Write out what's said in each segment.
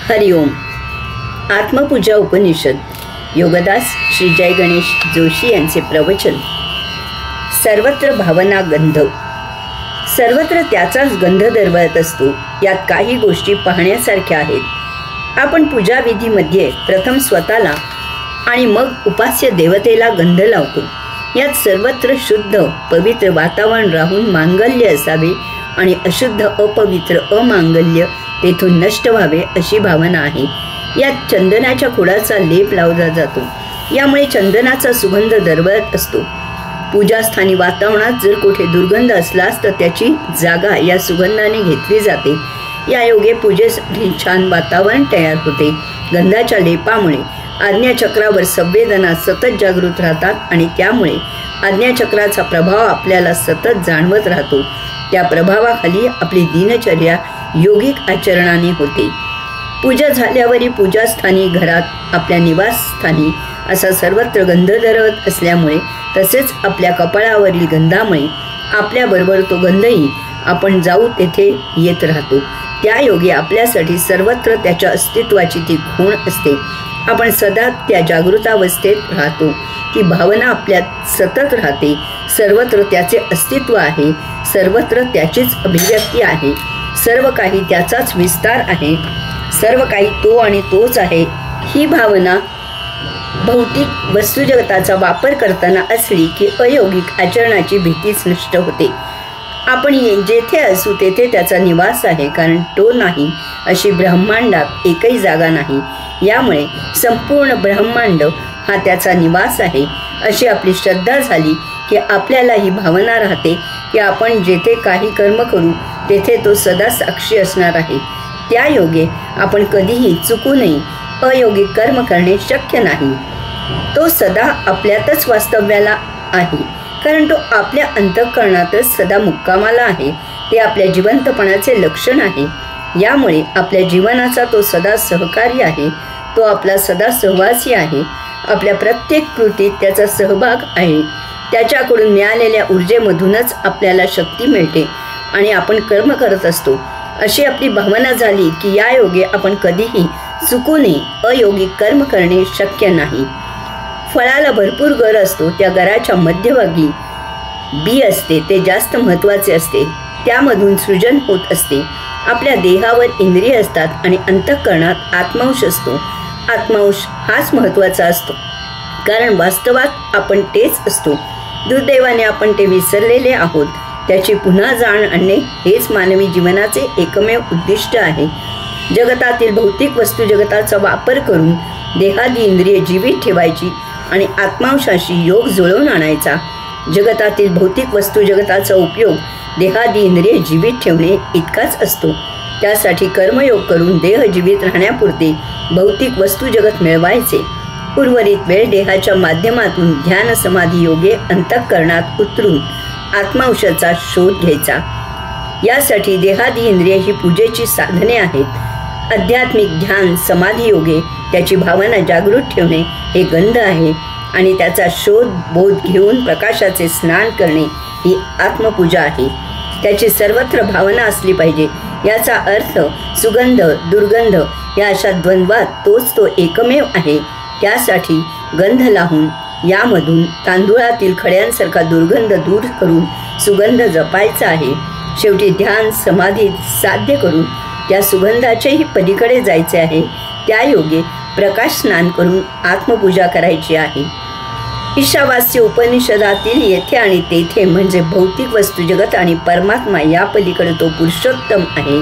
हरिओम. आत्मपूजा उपनिषद योगदास श्री जय गणेश जोशी यांचे प्रवचन. सर्वत्र भावना गंध, सर्वत्र त्याचाच गंध दरवळत असतो. यात काही गोष्टी पाहण्यासारख्या आहेत. आपण पूजाविधीमध्ये प्रथम स्वतःला आणि मग उपास्य देवतेला गंध लावतो. यात सर्वत्र शुद्ध पवित्र वातावरण राहून मांगल्य असावे आणि अशुद्ध अपवित्र अमांगल्य तेथून नष्ट व्हावे अशी भावना आहे. यात चंदनाच्या खोडाचा लेप लावला जातो. यामुळे चंदनाचा सुगंध दरवळत असतो. पूजास्थानी वातावरणात जर कुठे दुर्गंध असलास तर त्याची जागा या सुगंधाने घेतली जाते. या योगे पूजेसाठी छान वातावरण तयार होते. गंधाच्या लेपामुळे आज्ञाचक्रावर संवेदना सतत जागृत राहतात आणि त्यामुळे आज्ञाचक्राचा प्रभाव आपल्याला सतत जाणवत राहतो. त्या प्रभावाखाली आपली दिनचर्या योगिक आचरणाने होते. पूजा झाल्यावरही पूजास्थानी, घरात, आपल्या निवासस्थानी असा सर्वत्र गंध दरवत असल्यामुळे तसेच आपल्या कपाळावरील गंधामुळे आपल्याबरोबर तो गंधही आपण जाऊ तेथे येत राहतो. त्या योगे आपल्यासाठी सर्वत्र त्याच्या अस्तित्वाची ती खूण असते. आपण सदा त्या जागृतावस्थेत राहतो. ती भावना आपल्यात सतत राहते. सर्वत्र त्याचे अस्तित्व आहे. सर्वत्र त्याचीच अभिव्यक्ती आहे. सर्व काही त्याचाच विस्तार आहे. सर्व काही तो आणि तोच आहे. ही भावना भौतिक वस्तुजगताचा वापर करताना असली की अयोगिक आचरणाची भीतीच नष्ट होते. आपण जेथे असू तेथे त्याचा निवास आहे, कारण तो नाही अशी ब्रह्मांडात एकही जागा नाही. यामुळे संपूर्ण ब्रह्मांड हा त्याचा निवास आहे अशी आपली श्रद्धा झाली की आपल्याला ही भावना राहते की आपण जेथे काही कर्म करू तेथे तो सदा साक्षी असणार आहे. त्या योगे आपण कधीही चुकूनही अयोगिक कर्म करणे शक्य नाही. तो सदा आपल्यातच वास्तव्याला आहे, कारण तो आपल्या अंतःकरणातच सदा मुक्कामाला आहे. ते आपल्या जिवंतपणाचे लक्षण आहे. यामुळे आपल्या जीवनाचा तो सदा सहकारी आहे. तो आपला सदा सहवासी आहे. आपल्या प्रत्येक कृतीत त्याचा सहभाग आहे. त्याच्याकडून मिळालेल्या ऊर्जेमधूनच आपल्याला शक्ती मिळते आणि आपण कर्म करत असतो. अशी आपली भावना झाली की या योगे आपण कधीही चुकूनही अयोगिक कर्म करणे शक्य नाही. फळाला भरपूर गर असतो. त्या गराच्या मध्यभागी बी असते. ते जास्त महत्त्वाचे असते. त्यामधून सृजन होत असते. आपल्या देहावर इंद्रिय असतात आणि अंतःकरणात आत्मांश असतो. आत्मांश हाच महत्त्वाचा असतो, कारण वास्तवात आपण तेच असतो. दुर्दैवाने आपण ते विसरलेले आहोत. त्याची पुन्हा जाण आणणे हेच मानवी जीवनाचे एकमेव उद्दिष्ट आहे. जगतातील भौतिक वस्तू जगताचा वापर करून देहादी इंद्रिय जीवित ठेवायची आणि आत्मांशाशी योग जुळवून आणायचा. जगतातील भौतिक वस्तू जगताचा उपयोग देहादी इंद्रिय जीवित ठेवणे इतकाच असतो. त्यासाठी कर्मयोग करून देह जीवित राहण्यापुरते भौतिक वस्तू जगत मिळवायचे. उर्वरित वेळ देहाच्या माध्यमातून ध्यान समाधी योगे अंतःकरणात उतरून आत्मांशाचा शोध घ्यायचा. यासाठी देहादी इंद्रिय ही पूजेची साधने आहेत. आध्यात्मिक ध्यान समाधी योगे त्याची भावना जागृत ठेवणे हे गंध आहे आणि त्याचा शोध बोध घेऊन प्रकाशाचे स्नान करणे ही आत्मपूजा आहे. त्याची सर्वत्र भावना असली पाहिजे. याचा अर्थ सुगंध दुर्गंध या अशा द्वंद्वात तोच तो एकमेव आहे. त्यासाठी गंध लावून यामधून तांदूळातील खड्यांसारखा दुर्गंध दूर करून सुगंध जपायचा आहे. शेवटी ध्यान समाधी साध्य करून त्या सुगंधाच्याही पलीकडे जायचे आहे. त्या योगे प्रकाश स्नान करून आत्मपूजा करायची आहे. ईशावास्य उपनिषदातील येथे आणि तेथे म्हणजे भौतिक वस्तू जगत आणि परमात्मा या पलीकडे तो पुरुषोत्तम आहे.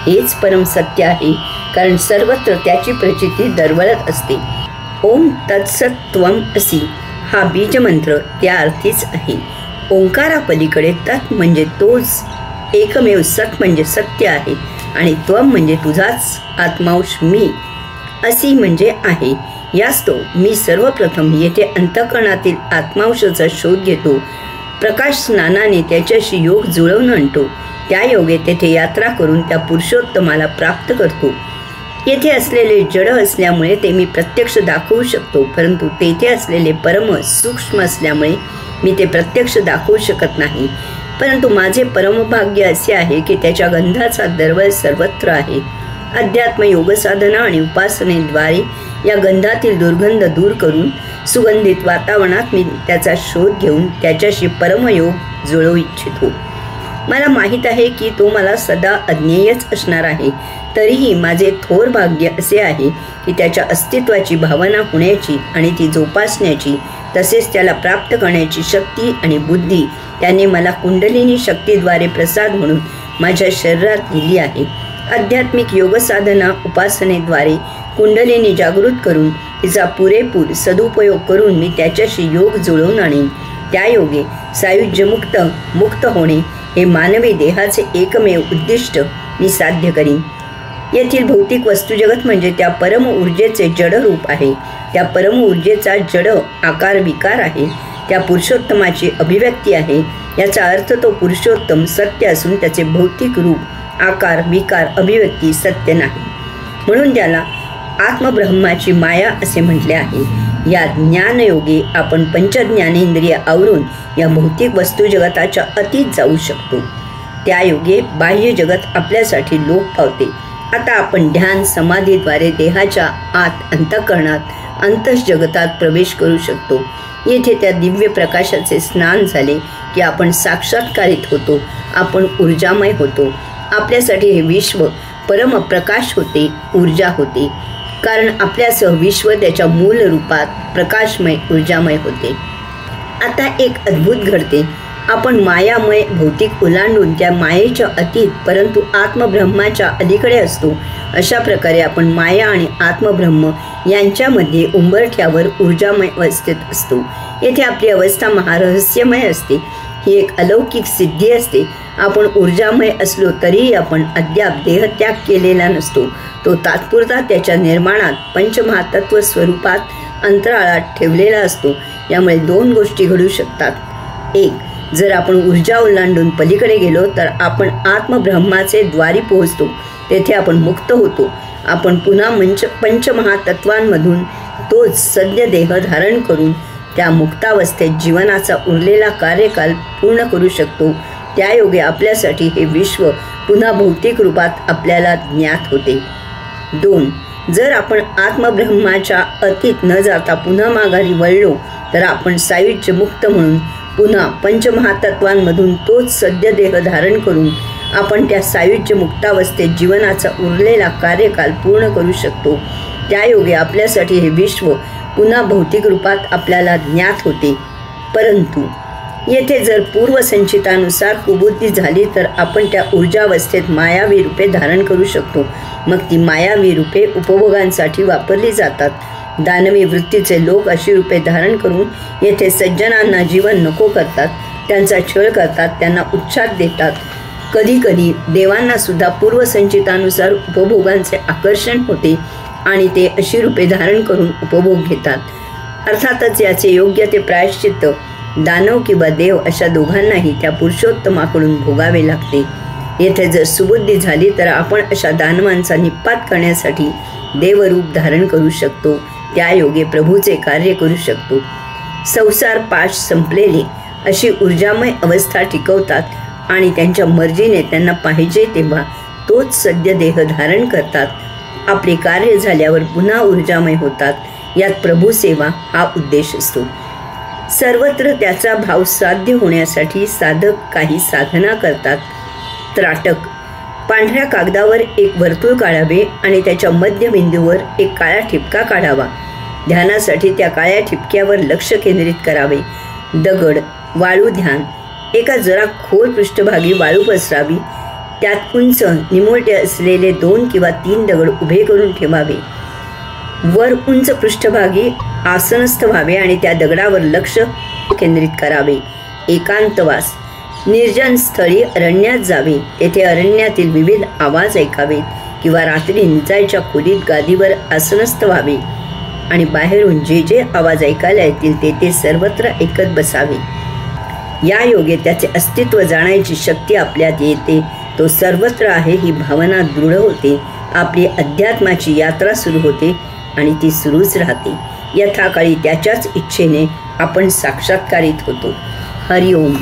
हेच परम सत्य आहे, कारण सर्वत्र त्याची प्रचिती दरवळत असते. ओम तत्सत्त्वम असी हा बीजमंत्र त्या अर्थीच आहे. ओंकारापलीकडे तत् म्हणजे तोच एकमेव सत म्हणजे सत्य आहे आणि त्वम म्हणजे तुझाच आत्मांश मी. असी म्हणजे आहे. यास्तव मी सर्वप्रथम येथे अंतःकरणातील आत्मांशाचा शोध घेतो. प्रकाश स्नानाने त्याच्याशी योग जुळवून आणतो. त्या योगे तेथे यात्रा करून त्या पुरुषोत्तमाला प्राप्त करतो. येथे असलेले जड असल्यामुळे ते मी प्रत्यक्ष दाखवू शकतो, परंतु तेथे असलेले परम सूक्ष्म असल्यामुळे मी ते प्रत्यक्ष दाखवू शकत नाही. परंतु माझे परमभाग्य असे आहे की त्याच्या गंधाचा दरवळ सर्वत्र आहे. अध्यात्म योग साधना आणि उपासनेद्वारे या गंधातील दुर्गंध दूर करून सुगंधित वातावरणात मी त्याचा शोध घेऊन त्याच्याशी परमयोग जुळवू इच्छितो. मला माहीत आहे की तो मला सदा अज्ञेयच असणार आहे. तरीही माझे थोर भाग्य असे आहे की त्याच्या अस्तित्वाची भावना होण्याची आणि ती जोपासण्याची तसेच त्याला प्राप्त करण्याची शक्ती आणि बुद्धी त्याने मला कुंडलिनी शक्तीद्वारे प्रसाद म्हणून माझ्या शरीरात दिली आहे. आध्यात्मिक योग साधना उपासनेद्वारे कुंडलिनी जागृत करून तिचा पुरेपूर सदुपयोग करून मी त्याच्याशी योग जुळवून आणीन. त्या योगे सायुज्यमुक्त मुक्त होणे हे मानवी देहाचे एकमेव उद्दिष्ट मी साध्य करीन. येथील भौतिक वस्तुजगत म्हणजे त्या परम ऊर्जेचे जड रूप आहे. त्या परम ऊर्जेचा जड आकार विकार आहे. त्या पुरुषोत्तमाची अभिव्यक्ती आहे. याचा अर्थ तो पुरुषोत्तम सत्य असून त्याचे भौतिक रूप आकार विकार अभिव्यक्ती सत्य नाही. म्हणून त्याला आत्मब्रह्माची माया असे म्हटले आहे. या ज्ञानयोगे आपण पंचज्ञानेंद्रिय आवरून या भौतिक वस्तुजगताच्या अतीत जाऊ शकतो. त्या योगे बाह्य जगत आपल्यासाठी लोप पावते. आता आपण ध्यान समाधीद्वारे देहाच्या आत अंतःकरणात अंतःजगतात प्रवेश करू शकतो. येथे त्या दिव्य प्रकाशाचे स्नान झाले की आपण साक्षात्कारित होतो. आपण ऊर्जामय होतो. आपल्यासाठी हे विश्व परमप्रकाश होते, ऊर्जा होते. कारण आपल्यासह विश्व त्याच्या मूल रूपात प्रकाशमय ऊर्जामय होते. आता एक अद्भुत घडते. आपण मायामय भौतिक ओलांडून त्या मायेच्या अतीत परंतु आत्मब्रह्माच्या अलीकडे असतो. अशा प्रकारे आपण माया आणि आत्मब्रह्म यांच्यामध्ये उंबरठ्यावर ऊर्जामय अवस्थेत असतो. येथे आपली अवस्था महारहस्यमय असते. ही एक अलौकिक सिद्धी असते. आपण ऊर्जामय असलो तरीही आपण अद्याप देहत्याग केलेला नसतो. तो तात्पुरता त्याच्या निर्माणात पंचमहातत्व स्वरूपात अंतराळात ठेवलेला असतो. यामुळे दोन गोष्टी घडू शकतात. एक, जर आपण ऊर्जा ओलांडून पलीकडे गेलो तर आपण आत्मब्रह्माचे द्वारी पोहोचतो. तेथे आपण मुक्त होतो. आपण पुन्हा पंचमहातत्वांमधून तोच सद्य देह धारण करून त्या मुक्तावस्थेत जीवनाचा उरलेला कार्यकाल पूर्ण करू शकतो. त्या योगे आपल्यासाठी हे विश्व पुन्हा भौतिक रूपात आपल्याला ज्ञात होते. 2, जर आपण आत्मब्रह्माच्या अतीत न जाता पुन्हा माघारी वळलो तर आपण सायुज्य मुक्त म्हणून पुन्हा पंचमहातत्वांमधून तोच सद्य देह धारण करून आपण त्या सायुज्य मुक्तावस्थेत जीवनाचा उरलेला कार्यकाल पूर्ण करू शकतो. त्या योगे आपल्यासाठी हे विश्व पुन्हा भौतिक रूपात आपल्याला ज्ञात होते. परंतु येथे जर पूर्वसंचितानुसार कुबुद्धी झाली तर आपण त्या ऊर्जावस्थेत मायावी रूपे धारण करू शकतो. मग ती मायावी रूपे उपभोगांसाठी वापरली जातात. दानवी वृत्तीचे लोक अशी रूपे धारण करून येथे सज्जनांना जीवन नको करतात. त्यांचा छळ करतात. त्यांना उच्छाद देतात. कधीकधी देवांना सुद्धा पूर्वसंचितानुसार उपभोगांचे आकर्षण होते आणि ते अशी रूपे धारण करून उपभोग घेतात. अर्थातच याचे योग्य ते प्रायश्चित्त दानव किंवा देव अशा दोघांनाही त्या पुरुषोत्तमाकडून भोगावे लागते. येथे जर सुबुद्धी झाली तर आपण अशा दानवांचा निपात करण्यासाठी देवरूप धारण करू शकतो. त्या योगे प्रभूचे कार्य करू शकतो. संसार पाश संपलेले अशी ऊर्जामय अवस्था टिकवतात आणि त्यांच्या मर्जीने त्यांना पाहिजे तेव्हा तोच सद्य देह धारण करतात. आपले कार्य झाल्यावर पुन्हा ऊर्जामय होतात. यात प्रभुसेवा हा उद्देश असतो. सर्वत्र त्याचा भाव साध्य होण्यासाठी साधक काही साधना करतात. त्राटक, पांढऱ्या कागदावर एक वर्तुळ काढावे आणि त्याच्या मध्यबिंदूवर एक काळा ठिपका काढावा. ध्यानासाठी त्या काळ्या ठिपक्यावर लक्ष केंद्रित करावे. दगड, वाळू ध्यान. एका जरा खोल पृष्ठभागी वाळू पसरावी. त्यात उंच निमुळते असलेले 2 किंवा 3 दगड उभे करून ठेवावे. वर उंच पृष्ठभागी आसनस्थ व्हावे आणि त्या दगडावर लक्ष केंद्रित करावे. एकांतवास, निर्जन स्थळी अरण्यात जावे. तेथे अरण्यातील विविध आवाज ऐकावेत किंवा रात्री निजायच्या खोलीत गादीवर आसनस्थ व्हावे आणि बाहेरून जे जे आवाज ऐकायला येतील ते सर्वत्र ऐकत बसावे. या योगे त्याचे अस्तित्व जाणायची शक्ती आपल्यात येते. तो सर्वत्र आहे ही भावना दृढ होते. आपली अध्यात्माची यात्रा सुरू होते आणि ती सुरूच राहते. यथाकाळी त्याच्याच इच्छेने आपण साक्षात्कारित होतो. हरिओम.